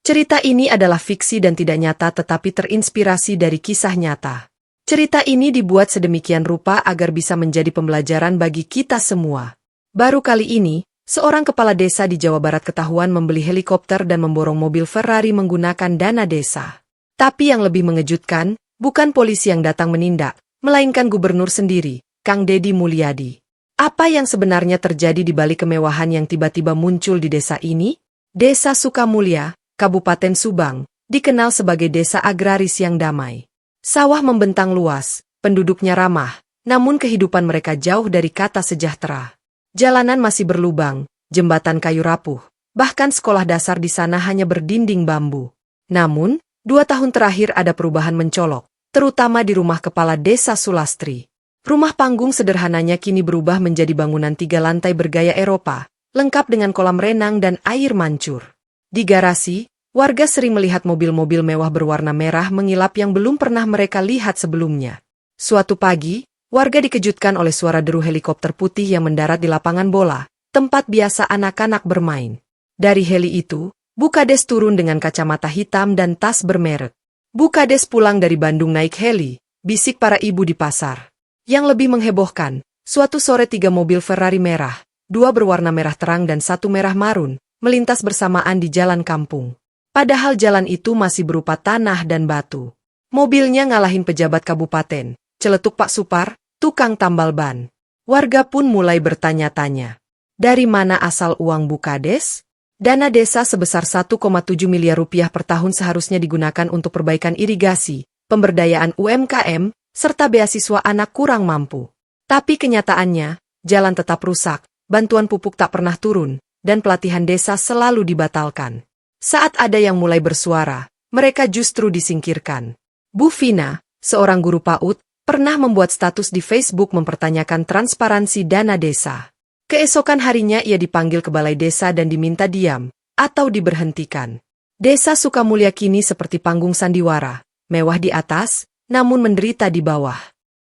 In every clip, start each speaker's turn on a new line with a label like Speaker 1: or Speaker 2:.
Speaker 1: Cerita ini adalah fiksi dan tidak nyata tetapi terinspirasi dari kisah nyata. Cerita ini dibuat sedemikian rupa agar bisa menjadi pembelajaran bagi kita semua. Baru kali ini, seorang kepala desa di Jawa Barat ketahuan membeli helikopter dan memborong mobil Ferrari menggunakan dana desa. Tapi yang lebih mengejutkan, bukan polisi yang datang menindak, melainkan gubernur sendiri, Kang Deddy Mulyadi. Apa yang sebenarnya terjadi di balik kemewahan yang tiba-tiba muncul di desa ini? Desa Sukamulya, Kabupaten Subang, dikenal sebagai desa agraris yang damai. Sawah membentang luas, penduduknya ramah, namun kehidupan mereka jauh dari kata sejahtera. Jalanan masih berlubang, jembatan kayu rapuh, bahkan sekolah dasar di sana hanya berdinding bambu. Namun, 2 tahun terakhir ada perubahan mencolok, terutama di rumah kepala desa Sulastri. Rumah panggung sederhananya kini berubah menjadi bangunan 3 lantai bergaya Eropa, lengkap dengan kolam renang dan air mancur. Di garasi, warga sering melihat mobil-mobil mewah berwarna merah mengilap yang belum pernah mereka lihat sebelumnya. Suatu pagi, warga dikejutkan oleh suara deru helikopter putih yang mendarat di lapangan bola, tempat biasa anak-anak bermain. Dari heli itu, Bukades turun dengan kacamata hitam dan tas bermerek. Bukades pulang dari Bandung naik heli, bisik para ibu di pasar. Yang lebih menghebohkan, suatu sore 3 mobil Ferrari merah, 2 berwarna merah terang dan 1 merah marun, melintas bersamaan di jalan kampung. Padahal jalan itu masih berupa tanah dan batu. Mobilnya ngalahin pejabat kabupaten, celetuk Pak Supar, tukang tambal ban. Warga pun mulai bertanya-tanya. Dari mana asal uang Bukades? Dana desa sebesar 1,7 miliar rupiah per tahun seharusnya digunakan untuk perbaikan irigasi, pemberdayaan UMKM, serta beasiswa anak kurang mampu. Tapi kenyataannya, jalan tetap rusak, bantuan pupuk tak pernah turun, dan pelatihan desa selalu dibatalkan. Saat ada yang mulai bersuara, mereka justru disingkirkan. Bu Vina, seorang guru PAUD, pernah membuat status di Facebook mempertanyakan transparansi dana desa. Keesokan harinya ia dipanggil ke balai desa dan diminta diam, atau diberhentikan. Desa Sukamulya kini seperti panggung sandiwara, mewah di atas, namun menderita di bawah.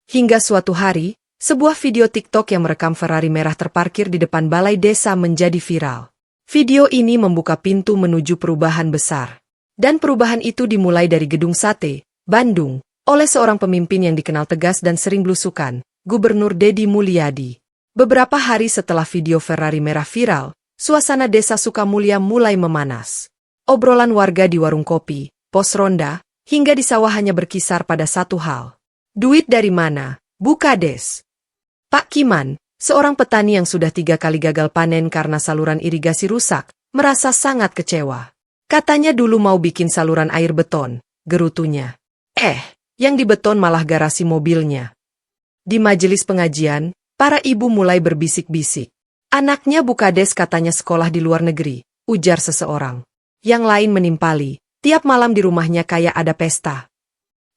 Speaker 1: Hingga suatu hari, sebuah video TikTok yang merekam Ferrari merah terparkir di depan balai desa menjadi viral. Video ini membuka pintu menuju perubahan besar. Dan perubahan itu dimulai dari Gedung Sate, Bandung, oleh seorang pemimpin yang dikenal tegas dan sering blusukan, Gubernur Deddy Mulyadi. Beberapa hari setelah video Ferrari merah viral, suasana desa Sukamulya mulai memanas. Obrolan warga di warung kopi, pos ronda, hingga di sawah hanya berkisar pada satu hal. Duit dari mana, Bukades? Pak Kiman, seorang petani yang sudah 3 kali gagal panen karena saluran irigasi rusak, merasa sangat kecewa. Katanya dulu mau bikin saluran air beton, gerutunya. Yang dibeton malah garasi mobilnya. Di majelis pengajian, para ibu mulai berbisik-bisik. Anaknya Bukades katanya sekolah di luar negeri, ujar seseorang. Yang lain menimpali, tiap malam di rumahnya kayak ada pesta.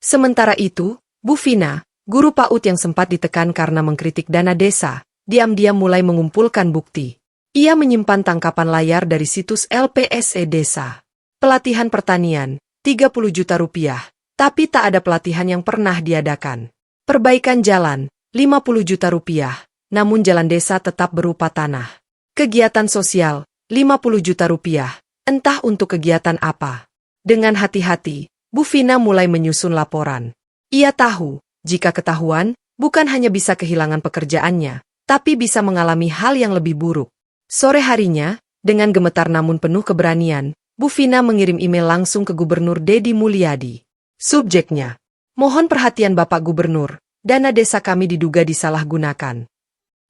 Speaker 1: Sementara itu, Bu Vina, guru PAUD yang sempat ditekan karena mengkritik dana desa, diam-diam mulai mengumpulkan bukti. Ia menyimpan tangkapan layar dari situs LPSE Desa. Pelatihan pertanian, 30 juta rupiah, tapi tak ada pelatihan yang pernah diadakan. Perbaikan jalan, 50 juta rupiah, namun jalan desa tetap berupa tanah. Kegiatan sosial, 50 juta rupiah, entah untuk kegiatan apa. Dengan hati-hati, Bu Vina mulai menyusun laporan. Ia tahu, jika ketahuan, bukan hanya bisa kehilangan pekerjaannya, tapi bisa mengalami hal yang lebih buruk. Sore harinya, dengan gemetar namun penuh keberanian, Bu Vina mengirim email langsung ke Gubernur Deddy Mulyadi. Subjeknya, mohon perhatian Bapak Gubernur, dana desa kami diduga disalahgunakan.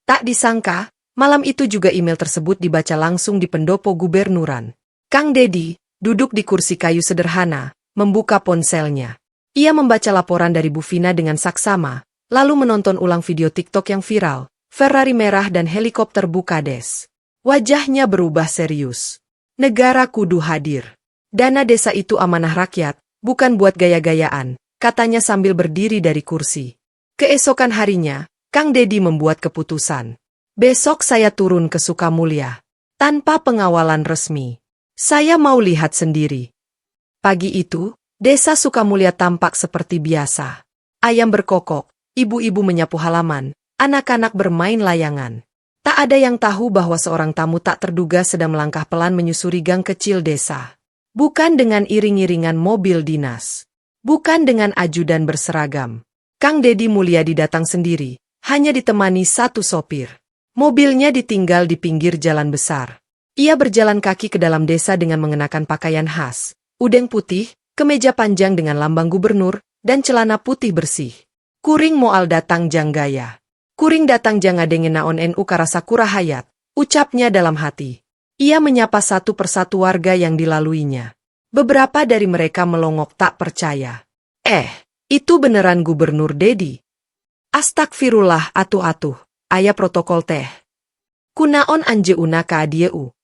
Speaker 1: Tak disangka, malam itu juga email tersebut dibaca langsung di pendopo gubernuran. Kang Deddy, duduk di kursi kayu sederhana, membuka ponselnya. Ia membaca laporan dari Bu Vina dengan saksama, lalu menonton ulang video TikTok yang viral, Ferrari merah dan helikopter Bukades. Wajahnya berubah serius. Negara kudu hadir. Dana desa itu amanah rakyat, bukan buat gaya-gayaan, katanya sambil berdiri dari kursi. Keesokan harinya, Kang Deddy membuat keputusan. Besok saya turun ke Sukamulya. Tanpa pengawalan resmi. Saya mau lihat sendiri. Pagi itu, desa Sukamulya tampak seperti biasa. Ayam berkokok, ibu-ibu menyapu halaman, anak-anak bermain layangan. Tak ada yang tahu bahwa seorang tamu tak terduga sedang melangkah pelan menyusuri gang kecil desa. Bukan dengan iring-iringan mobil dinas. Bukan dengan ajudan berseragam. Kang Deddy Mulyadi datang sendiri, hanya ditemani satu sopir. Mobilnya ditinggal di pinggir jalan besar. Ia berjalan kaki ke dalam desa dengan mengenakan pakaian khas, udeng putih, kemeja panjang dengan lambang gubernur, dan celana putih bersih. Kuring moal datang janggaya. Kuring datang jangadenge naon NU Karasakura Hayat, ucapnya dalam hati. Ia menyapa satu persatu warga yang dilaluinya. Beberapa dari mereka melongok tak percaya. Itu beneran Gubernur Deddy. Astagfirullah atuh-atuh, aya protokol teh. Kunaon anjeuna ka adieu.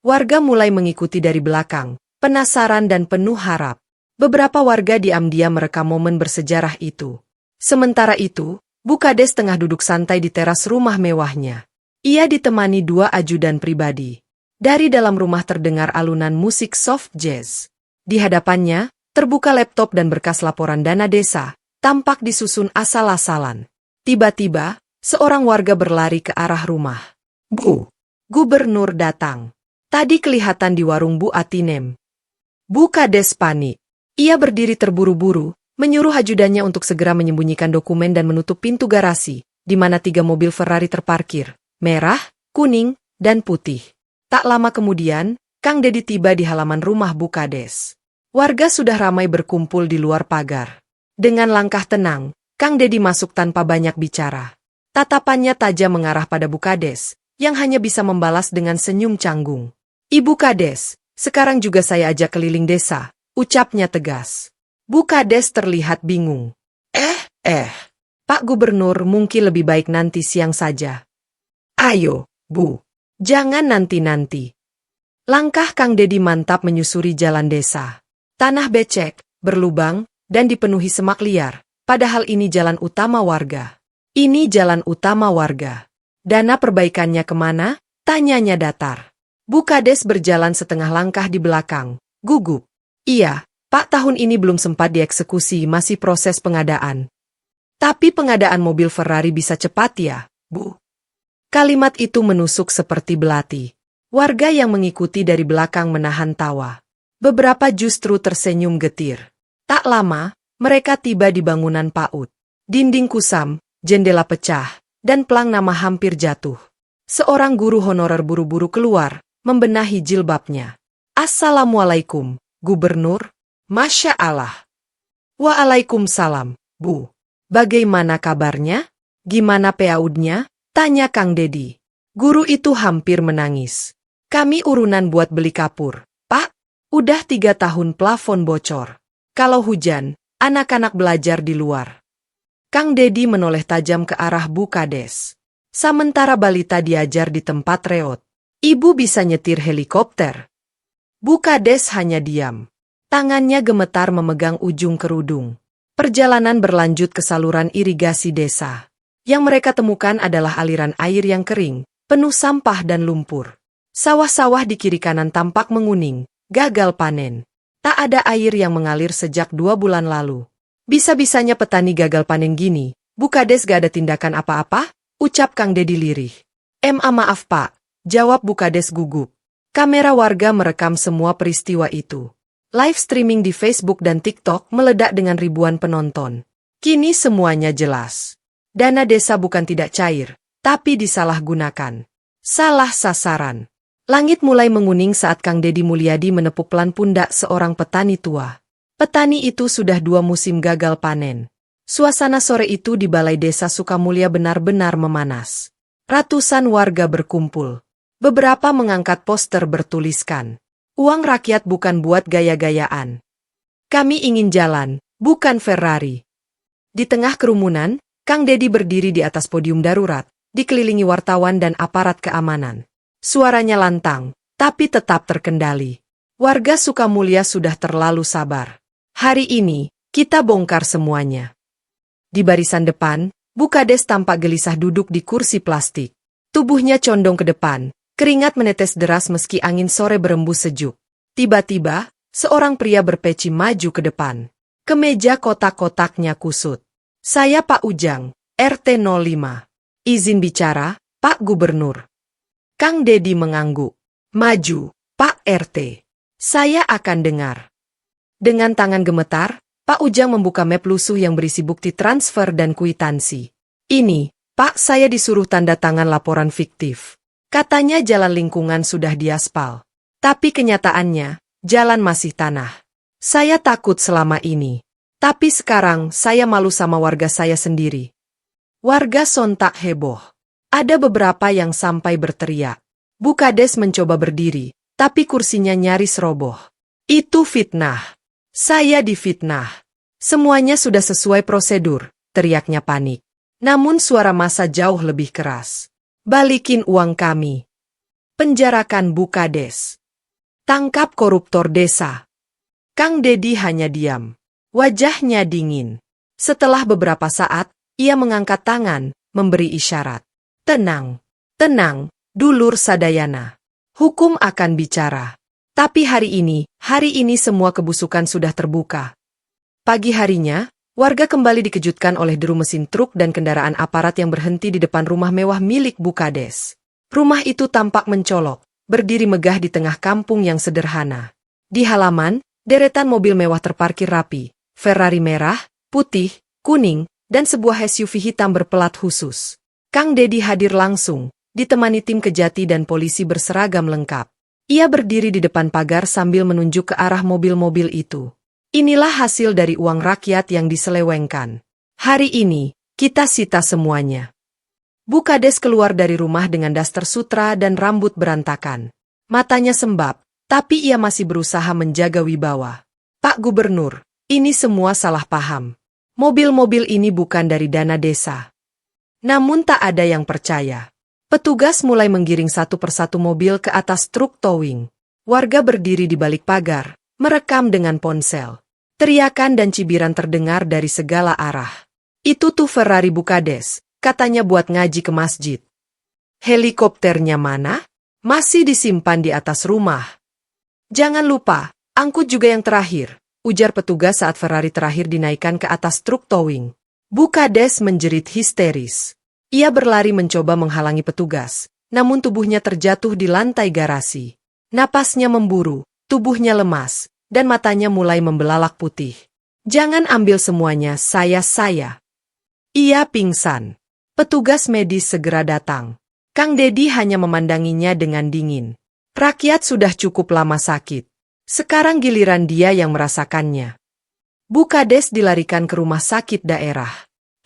Speaker 1: Warga mulai mengikuti dari belakang, penasaran dan penuh harap. Beberapa warga diam-diam merekam momen bersejarah itu. Sementara itu, Bu Kades tengah duduk santai di teras rumah mewahnya. Ia ditemani dua ajudan pribadi. Dari dalam rumah terdengar alunan musik soft jazz. Di hadapannya, terbuka laptop dan berkas laporan dana desa, tampak disusun asal-asalan. Tiba-tiba, seorang warga berlari ke arah rumah. Bu, Gubernur datang. Tadi kelihatan di warung Bu Atinem. Bu Kades panik. Ia berdiri terburu-buru, menyuruh ajudannya untuk segera menyembunyikan dokumen dan menutup pintu garasi, di mana 3 mobil Ferrari terparkir, merah, kuning, dan putih. Tak lama kemudian, Kang Deddy tiba di halaman rumah Bu Kades. Warga sudah ramai berkumpul di luar pagar. Dengan langkah tenang, Kang Deddy masuk tanpa banyak bicara. Tatapannya tajam mengarah pada Bu Kades, yang hanya bisa membalas dengan senyum canggung. Ibu Kades, sekarang juga saya ajak keliling desa, ucapnya tegas. Bu Kades terlihat bingung. Pak Gubernur mungkin lebih baik nanti siang saja. Ayo, Bu. Jangan nanti-nanti. Langkah Kang Deddy mantap menyusuri jalan desa. Tanah becek, berlubang, dan dipenuhi semak liar. Padahal ini jalan utama warga. Ini jalan utama warga. Dana perbaikannya kemana? Tanyanya datar. Bu Kades berjalan setengah langkah di belakang. Gugup. Iya, Pak, tahun ini belum sempat dieksekusi, masih proses pengadaan. Tapi pengadaan mobil Ferrari bisa cepat ya, Bu. Kalimat itu menusuk seperti belati. Warga yang mengikuti dari belakang menahan tawa. Beberapa justru tersenyum getir. Tak lama, mereka tiba di bangunan PAUD. Dinding kusam, jendela pecah, dan pelang nama hampir jatuh. Seorang guru honorer buru-buru keluar, membenahi jilbabnya. Assalamualaikum, Gubernur. Masya Allah. Waalaikumsalam, Bu. Bagaimana kabarnya? Gimana PAUD-nya? Tanya Kang Deddy. Guru itu hampir menangis. Kami urunan buat beli kapur. Pak, udah 3 tahun plafon bocor. Kalau hujan, anak-anak belajar di luar. Kang Deddy menoleh tajam ke arah Bu Kades. Sementara balita diajar di tempat reot. Ibu bisa nyetir helikopter. Bu Kades hanya diam. Tangannya gemetar memegang ujung kerudung. Perjalanan berlanjut ke saluran irigasi desa. Yang mereka temukan adalah aliran air yang kering, penuh sampah dan lumpur. Sawah-sawah di kiri kanan tampak menguning, gagal panen. Tak ada air yang mengalir sejak 2 bulan lalu. Bisa-bisanya petani gagal panen gini, Bu Kades gak ada tindakan apa-apa? Ucap Kang Deddy lirih. Maaf Pak, jawab Bu Kades gugup. Kamera warga merekam semua peristiwa itu. Live streaming di Facebook dan TikTok meledak dengan ribuan penonton. Kini semuanya jelas. Dana desa bukan tidak cair, tapi disalahgunakan. Salah sasaran. Langit mulai menguning saat Kang Deddy Mulyadi menepuk pelan pundak seorang petani tua. Petani itu sudah 2 musim gagal panen. Suasana sore itu di Balai Desa Sukamulya benar-benar memanas. Ratusan warga berkumpul. Beberapa mengangkat poster bertuliskan, "Uang rakyat bukan buat gaya-gayaan. Kami ingin jalan, bukan Ferrari." Di tengah kerumunan, Kang Deddy berdiri di atas podium darurat, dikelilingi wartawan dan aparat keamanan. Suaranya lantang, tapi tetap terkendali. Warga Sukamulya sudah terlalu sabar. Hari ini, kita bongkar semuanya. Di barisan depan, Bu Kades tampak gelisah duduk di kursi plastik. Tubuhnya condong ke depan, keringat menetes deras meski angin sore berembus sejuk. Tiba-tiba, seorang pria berpeci maju ke depan. Kemeja kotak-kotaknya kusut. "Saya Pak Ujang, RT 05. Izin bicara, Pak Gubernur." Kang Deddy mengangguk. "Maju, Pak RT." Saya akan dengar. Dengan tangan gemetar, Pak Ujang membuka map lusuh yang berisi bukti transfer dan kwitansi. Ini, Pak, saya disuruh tanda tangan laporan fiktif. Katanya jalan lingkungan sudah diaspal. Tapi kenyataannya, jalan masih tanah. Saya takut selama ini. Tapi sekarang saya malu sama warga saya sendiri. Warga sontak heboh. Ada beberapa yang sampai berteriak. Bu Kades mencoba berdiri, tapi kursinya nyaris roboh. Itu fitnah. Saya difitnah. Semuanya sudah sesuai prosedur, teriaknya panik. Namun suara massa jauh lebih keras. Balikin uang kami. Penjarakan Bu Kades. Tangkap koruptor desa. Kang Dedi hanya diam. Wajahnya dingin. Setelah beberapa saat, ia mengangkat tangan, memberi isyarat. Tenang, tenang, dulur Sadayana. Hukum akan bicara. Tapi hari ini semua kebusukan sudah terbuka. Pagi harinya, warga kembali dikejutkan oleh deru mesin truk dan kendaraan aparat yang berhenti di depan rumah mewah milik Bu Kades. Rumah itu tampak mencolok, berdiri megah di tengah kampung yang sederhana. Di halaman, deretan mobil mewah terparkir rapi, Ferrari merah, putih, kuning, dan sebuah SUV hitam berpelat khusus. Kang Dedi hadir langsung, ditemani tim kejati dan polisi berseragam lengkap. Ia berdiri di depan pagar sambil menunjuk ke arah mobil-mobil itu. Inilah hasil dari uang rakyat yang diselewengkan. Hari ini, kita sita semuanya. Bu Kades keluar dari rumah dengan daster sutra dan rambut berantakan. Matanya sembab, tapi ia masih berusaha menjaga wibawa. Pak Gubernur, ini semua salah paham. Mobil-mobil ini bukan dari dana desa. Namun tak ada yang percaya. Petugas mulai menggiring satu persatu mobil ke atas truk towing. Warga berdiri di balik pagar, merekam dengan ponsel. Teriakan dan cibiran terdengar dari segala arah. Itu tuh Ferrari Bu Kades, katanya buat ngaji ke masjid. Helikopternya mana? Masih disimpan di atas rumah. Jangan lupa, angkut juga yang terakhir, ujar petugas saat Ferrari terakhir dinaikkan ke atas truk towing. Bu Kades menjerit histeris. Ia berlari mencoba menghalangi petugas, namun tubuhnya terjatuh di lantai garasi. Napasnya memburu, tubuhnya lemas, dan matanya mulai membelalak putih. Jangan ambil semuanya, saya. Ia pingsan. Petugas medis segera datang. Kang Dedi hanya memandanginya dengan dingin. Rakyat sudah cukup lama sakit. Sekarang giliran dia yang merasakannya. Bu Kades dilarikan ke rumah sakit daerah.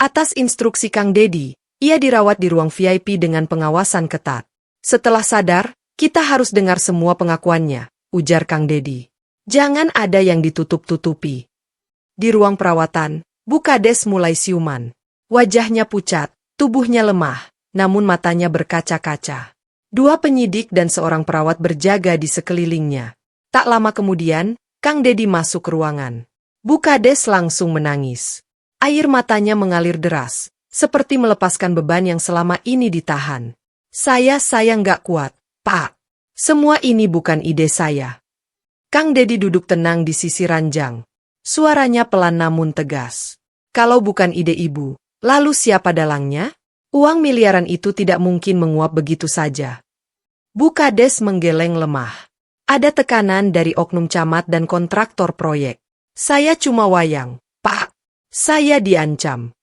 Speaker 1: Atas instruksi Kang Dedi, ia dirawat di ruang VIP dengan pengawasan ketat. Setelah sadar, kita harus dengar semua pengakuannya, ujar Kang Dedi. Jangan ada yang ditutup-tutupi. Di ruang perawatan, Bu Kades mulai siuman. Wajahnya pucat, tubuhnya lemah, namun matanya berkaca-kaca. Dua penyidik dan seorang perawat berjaga di sekelilingnya. Tak lama kemudian, Kang Dedi masuk ke ruangan. Bu Kades langsung menangis. Air matanya mengalir deras, seperti melepaskan beban yang selama ini ditahan. Saya nggak kuat, Pak. Semua ini bukan ide saya. Kang Dedi duduk tenang di sisi ranjang. Suaranya pelan namun tegas. Kalau bukan ide ibu, lalu siapa dalangnya? Uang miliaran itu tidak mungkin menguap begitu saja. Bu Kades menggeleng lemah. Ada tekanan dari oknum camat dan kontraktor proyek. Saya cuma wayang, Pak. Saya diancam.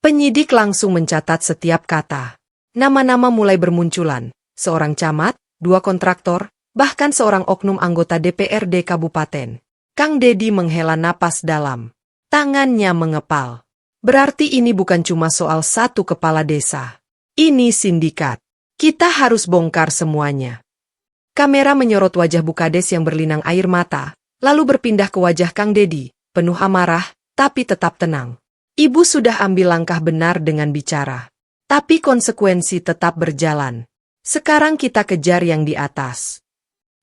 Speaker 1: Penyidik langsung mencatat setiap kata. Nama-nama mulai bermunculan. Seorang camat, 2 kontraktor, bahkan seorang oknum anggota DPRD Kabupaten. Kang Dedi menghela napas dalam. Tangannya mengepal. Berarti ini bukan cuma soal satu kepala desa. Ini sindikat. Kita harus bongkar semuanya. Kamera menyorot wajah Bu Kades yang berlinang air mata, lalu berpindah ke wajah Kang Dedi, penuh amarah, tapi tetap tenang. Ibu sudah ambil langkah benar dengan bicara. Tapi konsekuensi tetap berjalan. Sekarang kita kejar yang di atas.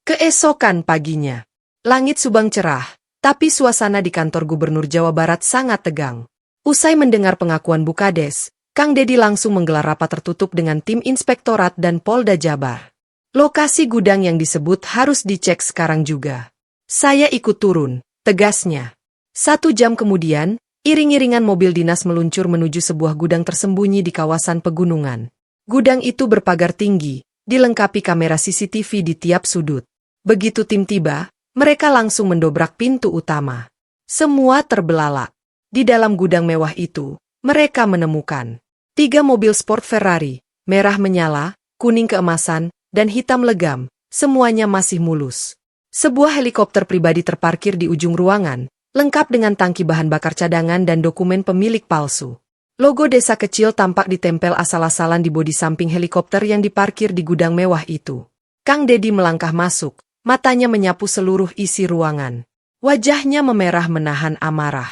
Speaker 1: Keesokan paginya, langit Subang cerah, tapi suasana di kantor Gubernur Jawa Barat sangat tegang. Usai mendengar pengakuan Bu Kades, Kang Dedi langsung menggelar rapat tertutup dengan tim Inspektorat dan Polda Jabar. Lokasi gudang yang disebut harus dicek sekarang juga. Saya ikut turun, tegasnya. 1 jam kemudian, iring-iringan mobil dinas meluncur menuju sebuah gudang tersembunyi di kawasan pegunungan. Gudang itu berpagar tinggi, dilengkapi kamera CCTV di tiap sudut. Begitu tim tiba, Mereka langsung mendobrak pintu utama. Semua terbelalak. Di dalam gudang mewah itu, mereka menemukan 3 mobil sport Ferrari, merah menyala, kuning keemasan, dan hitam legam, semuanya masih mulus. Sebuah helikopter pribadi terparkir di ujung ruangan, lengkap dengan tangki bahan bakar cadangan dan dokumen pemilik palsu. Logo desa kecil tampak ditempel asal-asalan di bodi samping helikopter yang diparkir di gudang mewah itu. Kang Dedi melangkah masuk, matanya menyapu seluruh isi ruangan. Wajahnya memerah menahan amarah.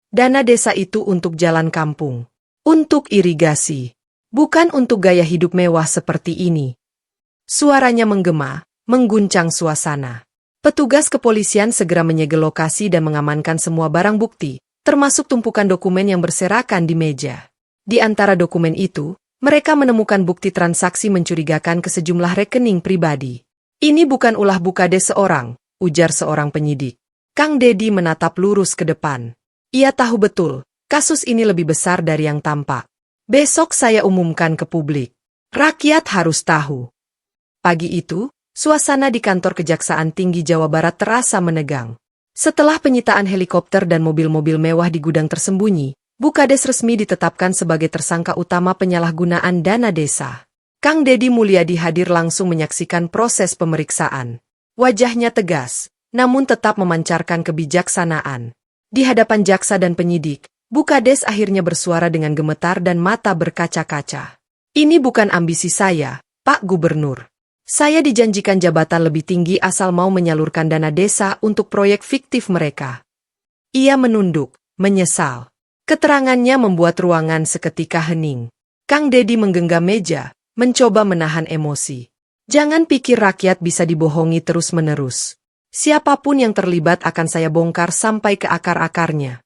Speaker 1: Dana desa itu untuk jalan kampung. Untuk irigasi. Bukan untuk gaya hidup mewah seperti ini. Suaranya menggema, mengguncang suasana. Petugas kepolisian segera menyegel lokasi dan mengamankan semua barang bukti, termasuk tumpukan dokumen yang berserakan di meja. Di antara dokumen itu, mereka menemukan bukti transaksi mencurigakan ke sejumlah rekening pribadi. Ini bukan ulah bukades seorang, ujar seorang penyidik. Kang Dedi menatap lurus ke depan. Ia tahu betul, kasus ini lebih besar dari yang tampak. Besok saya umumkan ke publik. Rakyat harus tahu. Pagi itu, suasana di kantor Kejaksaan Tinggi Jawa Barat terasa menegang. Setelah penyitaan helikopter dan mobil-mobil mewah di gudang tersembunyi, Bukades resmi ditetapkan sebagai tersangka utama penyalahgunaan dana desa. Kang Dedi Mulyadi hadir langsung menyaksikan proses pemeriksaan. Wajahnya tegas, namun tetap memancarkan kebijaksanaan. Di hadapan jaksa dan penyidik, Bukades akhirnya bersuara dengan gemetar dan mata berkaca-kaca. Ini bukan ambisi saya, Pak Gubernur. Saya dijanjikan jabatan lebih tinggi asal mau menyalurkan dana desa untuk proyek fiktif mereka. Ia menunduk, menyesal. Keterangannya membuat ruangan seketika hening. Kang Dedi menggenggam meja, mencoba menahan emosi. Jangan pikir rakyat bisa dibohongi terus-menerus. Siapapun yang terlibat akan saya bongkar sampai ke akar-akarnya.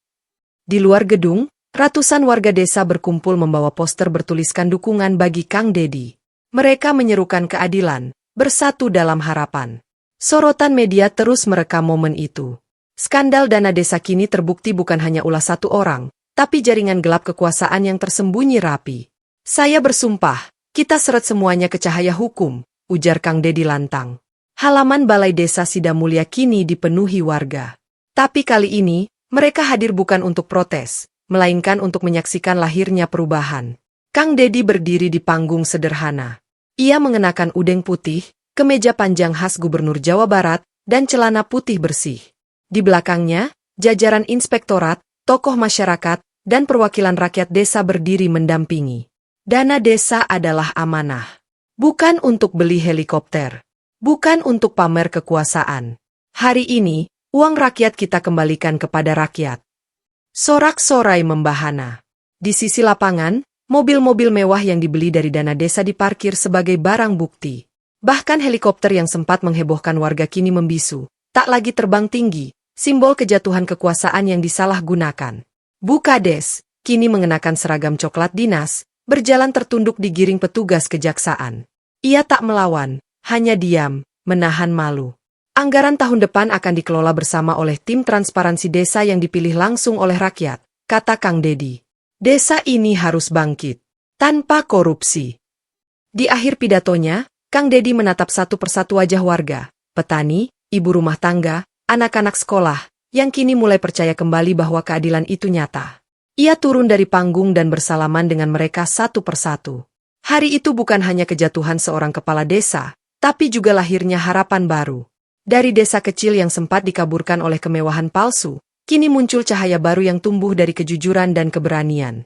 Speaker 1: Di luar gedung, ratusan warga desa berkumpul membawa poster bertuliskan dukungan bagi Kang Dedi. Mereka menyerukan keadilan, bersatu dalam harapan. Sorotan media terus merekam momen itu. Skandal dana desa kini terbukti bukan hanya ulah satu orang, tapi jaringan gelap kekuasaan yang tersembunyi rapi. Saya bersumpah, kita seret semuanya ke cahaya hukum, ujar Kang Dedi lantang. Halaman Balai Desa Sidamulya kini dipenuhi warga. Tapi kali ini, mereka hadir bukan untuk protes, melainkan untuk menyaksikan lahirnya perubahan. Kang Dedi berdiri di panggung sederhana. Ia mengenakan udeng putih, kemeja panjang khas Gubernur Jawa Barat, dan celana putih bersih. Di belakangnya, jajaran inspektorat, tokoh masyarakat, dan perwakilan rakyat desa berdiri mendampingi. Dana desa adalah amanah. Bukan untuk beli helikopter. Bukan untuk pamer kekuasaan. Hari ini, uang rakyat kita kembalikan kepada rakyat. Sorak-sorai membahana. Di sisi lapangan, mobil-mobil mewah yang dibeli dari dana desa diparkir sebagai barang bukti. Bahkan helikopter yang sempat menghebohkan warga kini membisu, tak lagi terbang tinggi, simbol kejatuhan kekuasaan yang disalahgunakan. Bukades, kini mengenakan seragam coklat dinas, berjalan tertunduk digiring petugas kejaksaan. Ia tak melawan, hanya diam, menahan malu. Anggaran tahun depan akan dikelola bersama oleh tim transparansi desa yang dipilih langsung oleh rakyat, kata Kang Dedi. Desa ini harus bangkit, tanpa korupsi. Di akhir pidatonya, Kang Dedi menatap satu persatu wajah warga, petani, ibu rumah tangga, anak-anak sekolah, yang kini mulai percaya kembali bahwa keadilan itu nyata. Ia turun dari panggung dan bersalaman dengan mereka satu persatu. Hari itu bukan hanya kejatuhan seorang kepala desa, tapi juga lahirnya harapan baru. Dari desa kecil yang sempat dikaburkan oleh kemewahan palsu, kini muncul cahaya baru yang tumbuh dari kejujuran dan keberanian.